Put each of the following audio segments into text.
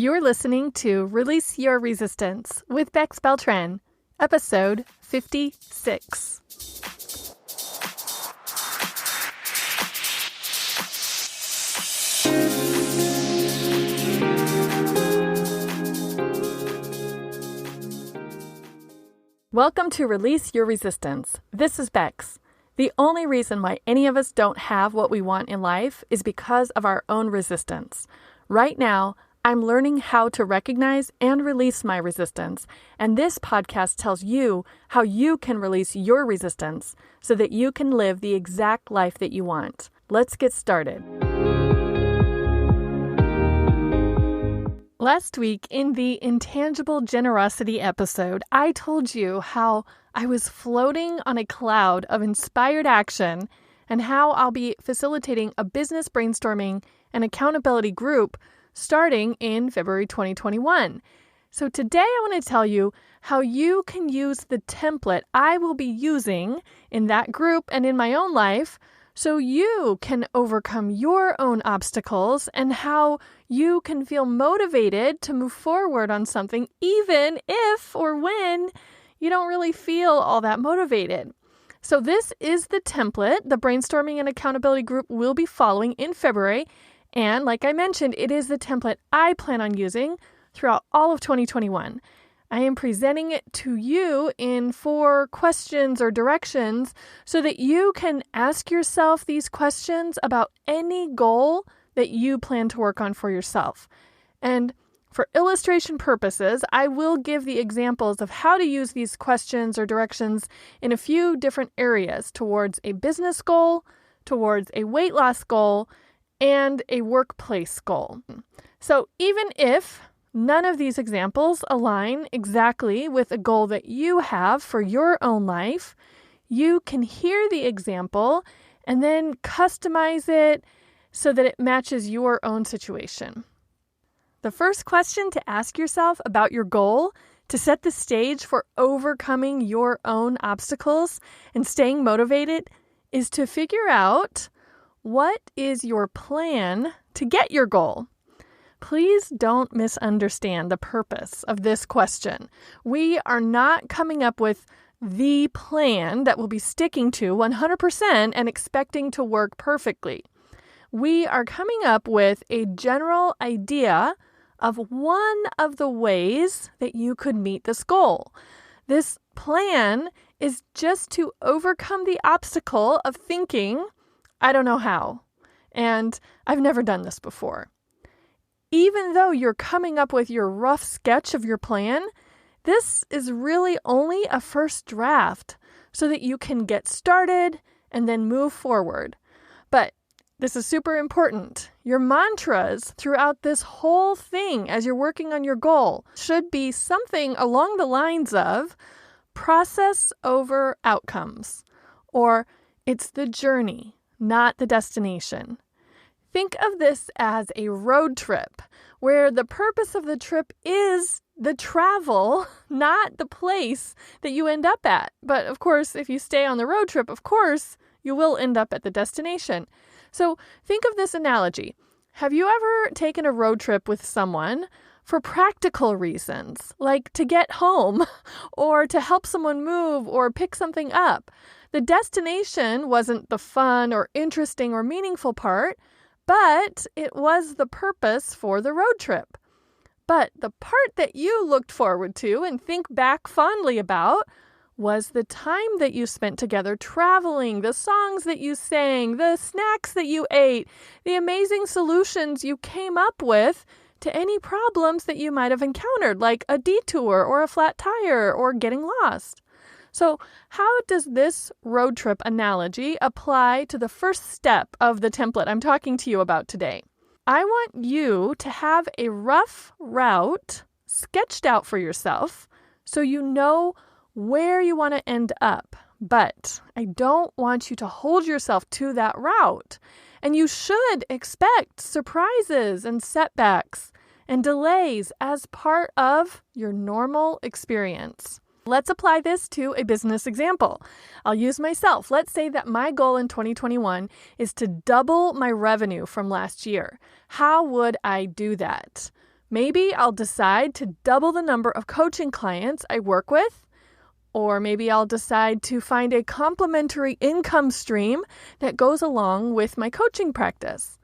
You're listening to Release Your Resistance with Bex Beltran, episode 56. Welcome to Release Your Resistance. This is Bex. The only reason why any of us don't have what we want in life is because of our own resistance. Right now, I'm learning how to recognize and release my resistance, and this podcast tells you how you can release your resistance so that you can live the exact life that you want. Let's get started. Last week in the Intangible Generosity episode, I told you how I was floating on a cloud of inspired action and how I'll be facilitating a business brainstorming and accountability group starting in February 2021. So today I want to tell you how you can use the template I will be using in that group and in my own life so you can overcome your own obstacles and how you can feel motivated to move forward on something even if or when you don't really feel all that motivated. So this is the template the brainstorming and accountability group will be following in February. And like I mentioned, it is the template I plan on using throughout all of 2021. I am presenting it to you in 4 questions or directions so that you can ask yourself these questions about any goal that you plan to work on for yourself. And for illustration purposes, I will give the examples of how to use these questions or directions in a few different areas towards a business goal, towards a weight loss goal, and a workplace goal. So even if none of these examples align exactly with a goal that you have for your own life, you can hear the example and then customize it so that it matches your own situation. The first question to ask yourself about your goal to set the stage for overcoming your own obstacles and staying motivated is to figure out, what is your plan to get your goal? Please don't misunderstand the purpose of this question. We are not coming up with the plan that we'll be sticking to 100% and expecting to work perfectly. We are coming up with a general idea of one of the ways that you could meet this goal. This plan is just to overcome the obstacle of thinking, I don't know how, and I've never done this before. Even though you're coming up with your rough sketch of your plan, this is really only a first draft so that you can get started and then move forward. But this is super important. Your mantras throughout this whole thing as you're working on your goal should be something along the lines of process over outcomes, or it's the journey, not the destination. Think of this as a road trip where the purpose of the trip is the travel, not the place that you end up at. But of course, if you stay on the road trip, of course, you will end up at the destination. So think of this analogy. Have you ever taken a road trip with someone for practical reasons, like to get home or to help someone move or pick something up? The destination wasn't the fun or interesting or meaningful part, but it was the purpose for the road trip. But the part that you looked forward to and think back fondly about was the time that you spent together traveling, the songs that you sang, the snacks that you ate, the amazing solutions you came up with to any problems that you might have encountered, like a detour or a flat tire or getting lost. So how does this road trip analogy apply to the first step of the template I'm talking to you about today? I want you to have a rough route sketched out for yourself so you know where you want to end up. But I don't want you to hold yourself to that route. And you should expect surprises and setbacks and delays as part of your normal experience. Let's apply this to a business example. I'll use myself. Let's say that my goal in 2021 is to double my revenue from last year. How would I do that? Maybe I'll decide to double the number of coaching clients I work with, or maybe I'll decide to find a complementary income stream that goes along with my coaching practice.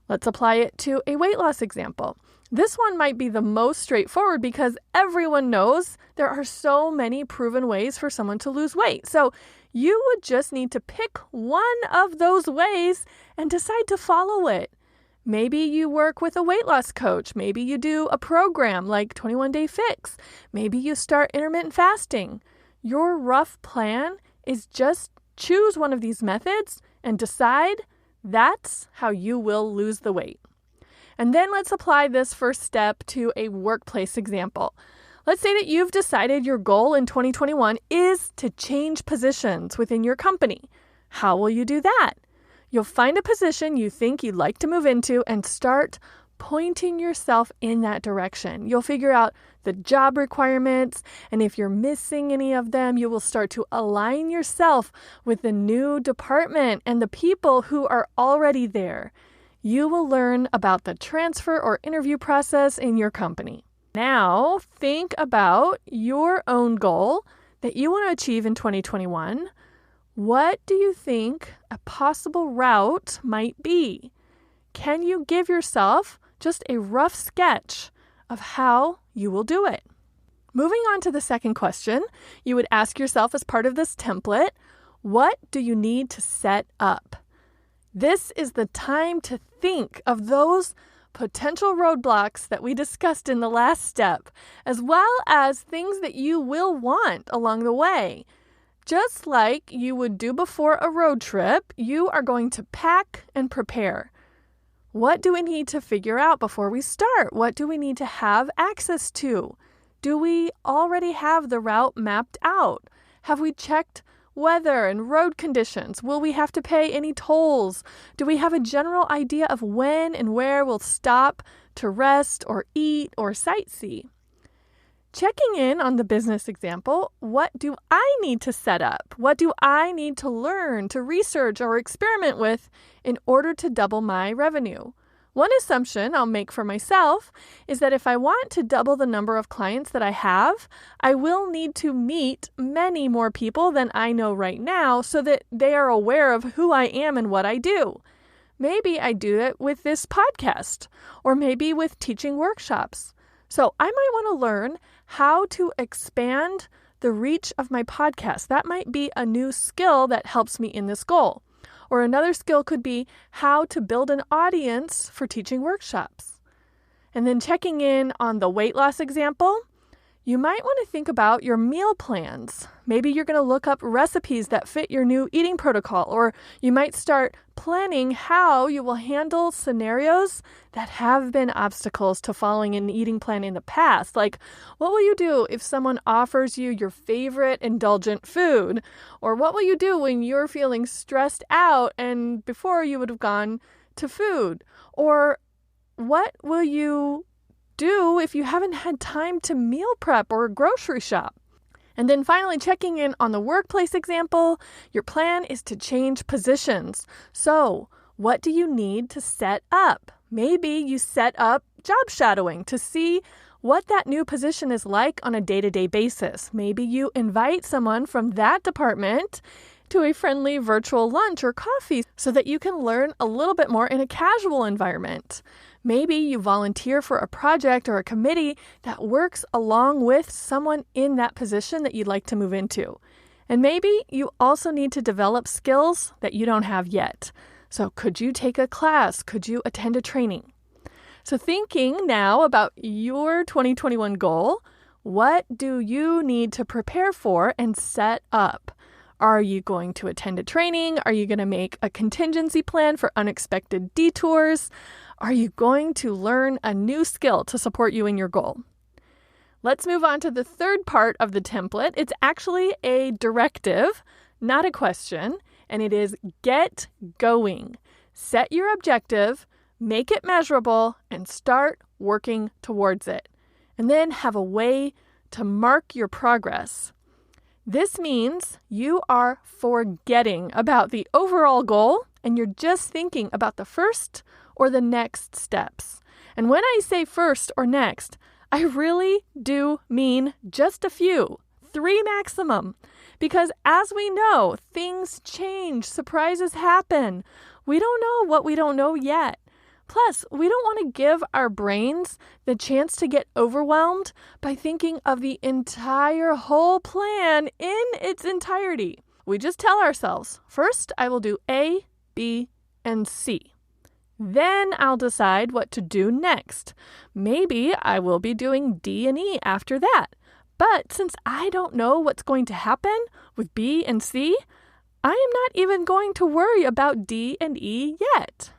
Let's apply it to a weight loss example. This one might be the most straightforward because everyone knows there are so many proven ways for someone to lose weight. So you would just need to pick one of those ways and decide to follow it. Maybe you work with a weight loss coach. Maybe you do a program like 21 Day Fix. Maybe you start intermittent fasting. Your rough plan is just choose one of these methods and decide that's how you will lose the weight. And then let's apply this first step to a workplace example. Let's say that you've decided your goal in 2021 is to change positions within your company. How will you do that? You'll find a position you think you'd like to move into and start pointing yourself in that direction. You'll figure out the job requirements, and if you're missing any of them, you will start to align yourself with the new department and the people who are already there. You will learn about the transfer or interview process in your company. Now, think about your own goal that you want to achieve in 2021. What do you think a possible route might be? Can you give yourself just a rough sketch of how you will do it? Moving on to the second question, you would ask yourself as part of this template, what do you need to set up? This is the time to think of those potential roadblocks that we discussed in the last step, as well as things that you will want along the way. Just like you would do before a road trip, you are going to pack and prepare. What do we need to figure out before we start? What do we need to have access to? Do we already have the route mapped out? Have we checked weather and road conditions? Will we have to pay any tolls? Do we have a general idea of when and where we'll stop to rest or eat or sightsee? Checking in on the business example, what do I need to set up? What do I need to learn, to research, or experiment with in order to double my revenue? One assumption I'll make for myself is that if I want to double the number of clients that I have, I will need to meet many more people than I know right now so that they are aware of who I am and what I do. Maybe I do it with this podcast, or maybe with teaching workshops. So I might want to learn how to expand the reach of my podcast. That might be a new skill that helps me in this goal. Or another skill could be how to build an audience for teaching workshops. And then checking in on the weight loss example, you might want to think about your meal plans. Maybe you're going to look up recipes that fit your new eating protocol, or you might start planning how you will handle scenarios that have been obstacles to following an eating plan in the past. Like, what will you do if someone offers you your favorite indulgent food? Or what will you do when you're feeling stressed out and before you would have gone to food? Or what will you do if you haven't had time to meal prep or grocery shop? And then finally, checking in on the workplace example, your plan is to change positions. So what do you need to set up? Maybe you set up job shadowing to see what that new position is like on a day-to-day basis. Maybe you invite someone from that department to a friendly virtual lunch or coffee so that you can learn a little bit more in a casual environment. Maybe you volunteer for a project or a committee that works along with someone in that position that you'd like to move into. And maybe you also need to develop skills that you don't have yet. So could you take a class? Could you attend a training? So thinking now about your 2021 goal, what do you need to prepare for and set up? Are you going to attend a training? Are you going to make a contingency plan for unexpected detours? Are you going to learn a new skill to support you in your goal? Let's move on to the third part of the template. It's actually a directive, not a question, and it is get going. Set your objective, make it measurable, and start working towards it. And then have a way to mark your progress. This means you are forgetting about the overall goal and you're just thinking about the first or the next steps. And when I say first or next, I really do mean just a few, 3 maximum. Because as we know, things change, surprises happen. We don't know what we don't know yet. Plus, we don't want to give our brains the chance to get overwhelmed by thinking of the entire whole plan in its entirety. We just tell ourselves, first I will do A, B, and C. Then I'll decide what to do next. Maybe I will be doing D and E after that. But since I don't know what's going to happen with B and C, I am not even going to worry about D and E yet.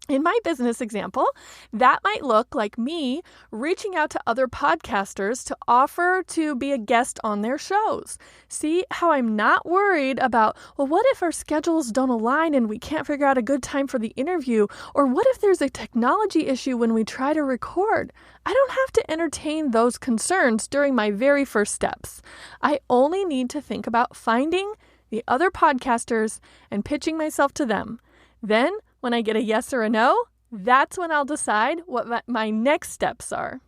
In my business example, that might look like me reaching out to other podcasters to offer to be a guest on their shows. See how I'm not worried about, well, what if our schedules don't align and we can't figure out a good time for the interview? Or what if there's a technology issue when we try to record? I don't have to entertain those concerns during my very first steps. I only need to think about finding the other podcasters and pitching myself to them. Then, when I get a yes or a no, that's when I'll decide what my next steps are.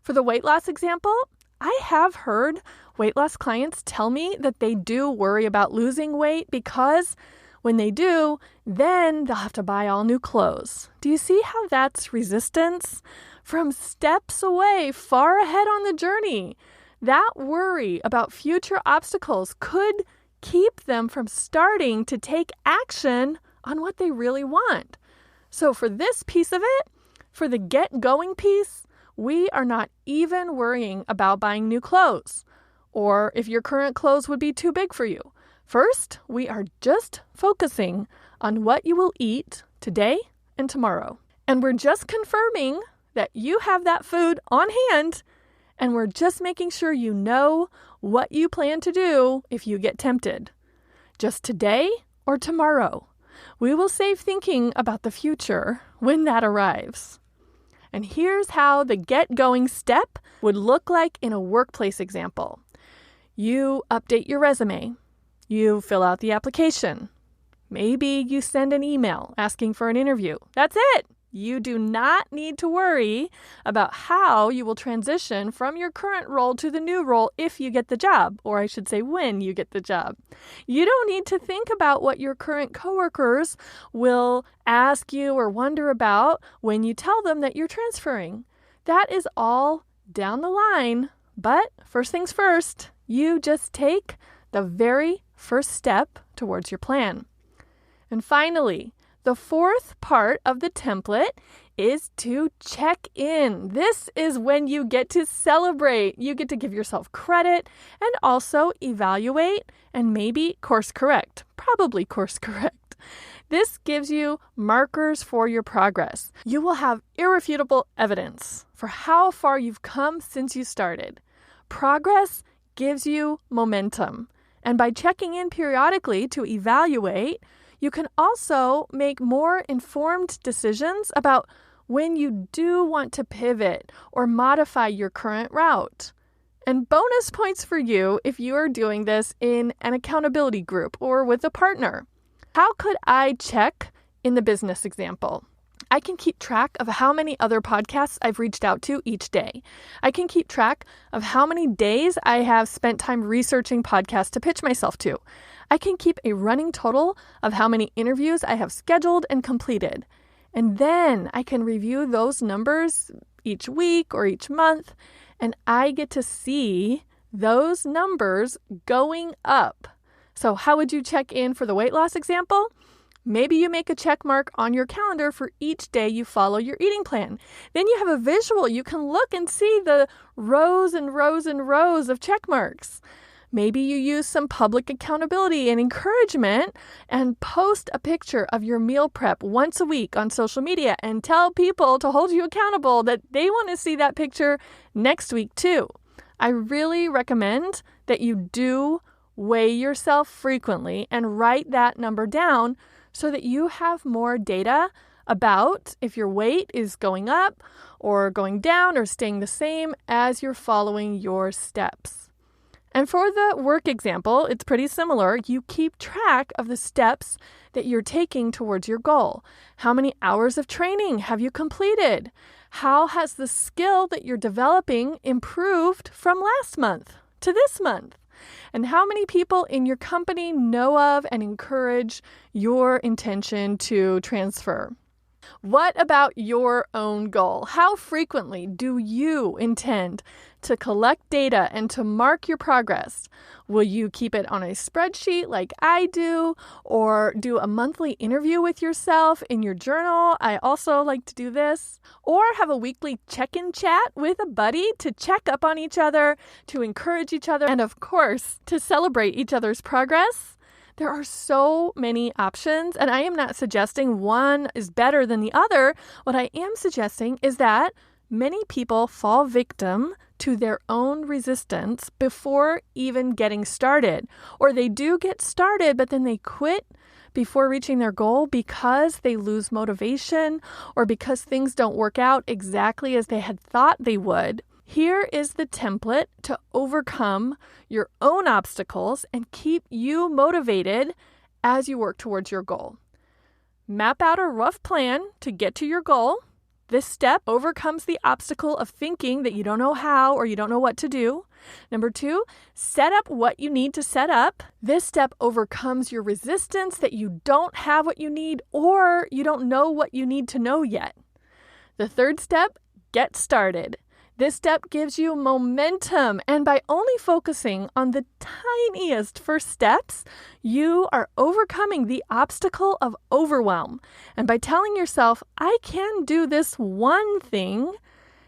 For the weight loss example, I have heard weight loss clients tell me that they do worry about losing weight because when they do, then they'll have to buy all new clothes. Do you see how that's resistance? From steps away, far ahead on the journey. That worry about future obstacles could keep them from starting to take action on what they really want. So for this piece of it, for the get going piece, we are not even worrying about buying new clothes or if your current clothes would be too big for you. First, we are just focusing on what you will eat today and tomorrow. And we're just confirming that you have that food on hand, and we're just making sure you know what you plan to do if you get tempted. Just today or tomorrow. We will save thinking about the future when that arrives. And here's how the get-going step would look like in a workplace example. You update your resume. You fill out the application. Maybe you send an email asking for an interview. That's it. You do not need to worry about how you will transition from your current role to the new role if you get the job, or I should say when you get the job. You don't need to think about what your current coworkers will ask you or wonder about when you tell them that you're transferring. That is all down the line, but first things first, you just take the very first step towards your plan. And finally, the fourth part of the template is to check in. This is when you get to celebrate. You get to give yourself credit and also evaluate and maybe course correct. Probably course correct. This gives you markers for your progress. You will have irrefutable evidence for how far you've come since you started. Progress gives you momentum. And by checking in periodically to evaluate, you can also make more informed decisions about when you do want to pivot or modify your current route. And bonus points for you if you are doing this in an accountability group or with a partner. How could I check in the business example? I can keep track of how many other podcasts I've reached out to each day. I can keep track of how many days I have spent time researching podcasts to pitch myself to. I can keep a running total of how many interviews I have scheduled and completed. And then I can review those numbers each week or each month, and I get to see those numbers going up. So how would you check in for the weight loss example? Maybe you make a check mark on your calendar for each day you follow your eating plan. Then you have a visual. You can look and see the rows and rows and rows of check marks. Maybe you use some public accountability and encouragement and post a picture of your meal prep once a week on social media and tell people to hold you accountable that they want to see that picture next week too. I really recommend that you do weigh yourself frequently and write that number down so that you have more data about if your weight is going up or going down or staying the same as you're following your steps. And for the work example, it's pretty similar. You keep track of the steps that you're taking towards your goal. How many hours of training have you completed? How has the skill that you're developing improved from last month to this month? And how many people in your company know of and encourage your intention to transfer? What about your own goal? How frequently do you intend to collect data and to mark your progress? Will you keep it on a spreadsheet like I do, or do a monthly interview with yourself in your journal? I also like to do this. Or have a weekly check-in chat with a buddy to check up on each other, to encourage each other, and of course, to celebrate each other's progress. There are so many options, and I am not suggesting one is better than the other. What I am suggesting is that many people fall victim to their own resistance before even getting started. Or they do get started, but then they quit before reaching their goal because they lose motivation or because things don't work out exactly as they had thought they would. Here is the template to overcome your own obstacles and keep you motivated as you work towards your goal. Map out a rough plan to get to your goal. This step overcomes the obstacle of thinking that you don't know how or you don't know what to do. Number 2, set up what you need to set up. This step overcomes your resistance that you don't have what you need or you don't know what you need to know yet. The third step, get started. This step gives you momentum, and by only focusing on the tiniest first steps, you are overcoming the obstacle of overwhelm. And by telling yourself, I can do this one thing,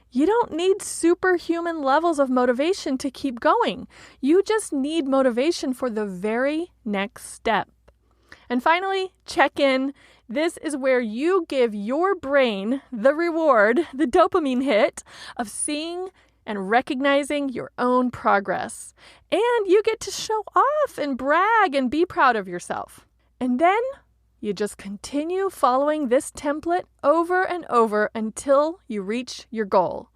you don't need superhuman levels of motivation to keep going. You just need motivation for the very next step. And finally, check in. This is where you give your brain the reward, the dopamine hit of seeing and recognizing your own progress. And you get to show off and brag and be proud of yourself. And then you just continue following this template over and over until you reach your goal.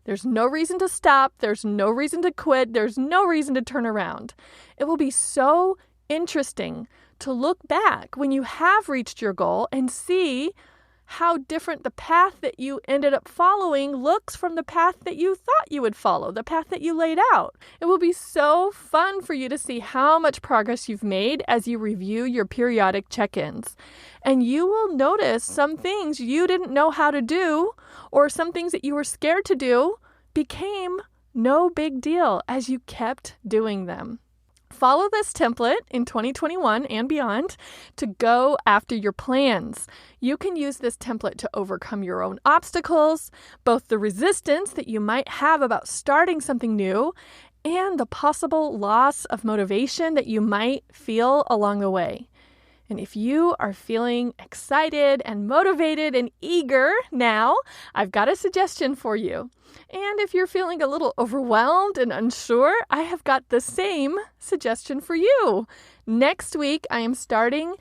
There's no reason to stop. There's no reason to quit. There's no reason to turn around. It will be so interesting to look back when you have reached your goal and see how different the path that you ended up following looks from the path that you thought you would follow, the path that you laid out. It will be so fun for you to see how much progress you've made as you review your periodic check-ins. And you will notice some things you didn't know how to do, or some things that you were scared to do became no big deal as you kept doing them. Follow this template in 2021 and beyond to go after your plans. You can use this template to overcome your own obstacles, both the resistance that you might have about starting something new and the possible loss of motivation that you might feel along the way. And if you are feeling excited and motivated and eager now, I've got a suggestion for you. And if you're feeling a little overwhelmed and unsure, I have got the same suggestion for you. Next week, I am starting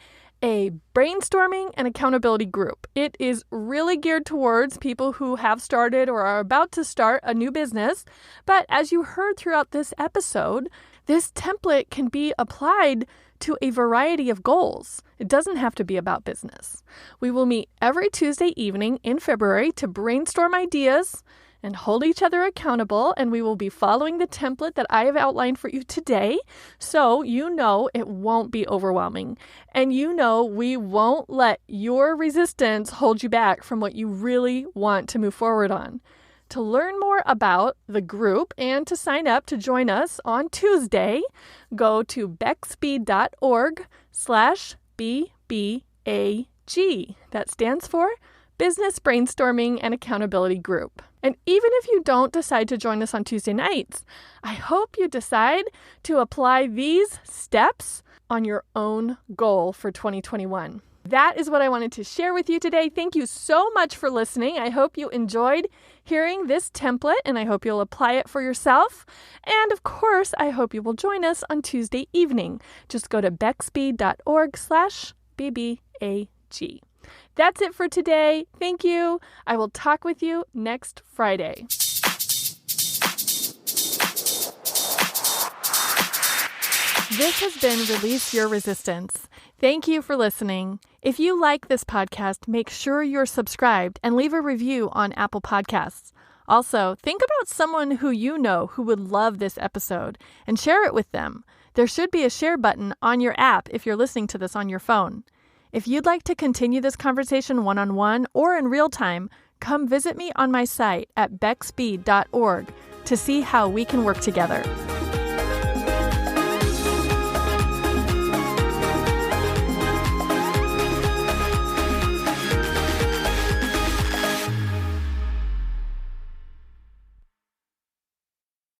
a brainstorming and accountability group. It is really geared towards people who have started or are about to start a new business. But as you heard throughout this episode, this template can be applied to a variety of goals. It doesn't have to be about business. We will meet every Tuesday evening in February to brainstorm ideas and hold each other accountable, and we will be following the template that I have outlined for you today, so you know it won't be overwhelming, and you know we won't let your resistance hold you back from what you really want to move forward on. To learn more about the group and to sign up to join us on Tuesday, go to bexb.org/BBAG. That stands for Business Brainstorming and Accountability Group. And even if you don't decide to join us on Tuesday nights, I hope you decide to apply these steps on your own goal for 2021. That is what I wanted to share with you today. Thank you so much for listening. I hope you enjoyed hearing this template, and I hope you'll apply it for yourself. And of course, I hope you will join us on Tuesday evening. Just go to bexb.org/BBAG. That's it for today. Thank you. I will talk with you next Friday. This has been Release Your Resistance. Thank you for listening. If you like this podcast, make sure you're subscribed and leave a review on Apple Podcasts. Also, think about someone who you know who would love this episode and share it with them. There should be a share button on your app if you're listening to this on your phone. If you'd like to continue this conversation one-on-one or in real time, come visit me on my site at beckspeed.org to see how we can work together.